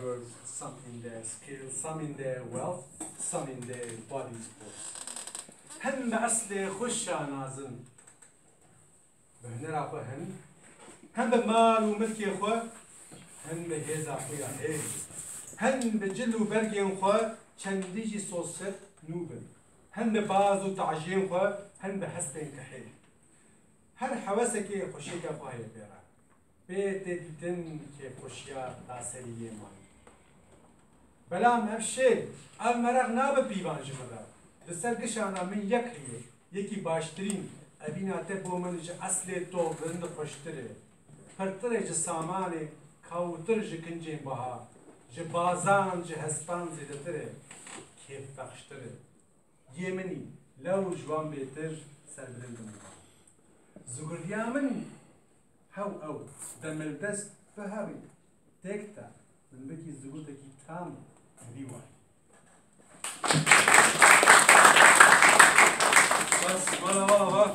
words, some in their skills, some in their wealth, some in their bodies force. هن بأصل خوشا نازن بهنرا خو هن بمال وملكي خو هن بهزا خويا هيز هن بجل وبرقين خو چنديجي صوصت نوبن هن بباز وتعجين خو هن بحسن كحيل هر حواسك خوشيك خواهي بيرا بيت دن كي خوشيا تاسرية مان بلام هفشيل او مرق ناب بيوان جمدار بسرگشانا من یک هیه یکی باشترین ابینا تبو من جه اصل تو برند خوشتره پرتره جه سامانه کاوتر جه کنجین بها جه بازان جه هسپان زیده تره کیف بخشتره یمنی لو جوان بیتر سر برند مبا زگردیا من هاو او دمل دست بهاوی تکتا من بکی زگردکی تام بیوان بس والا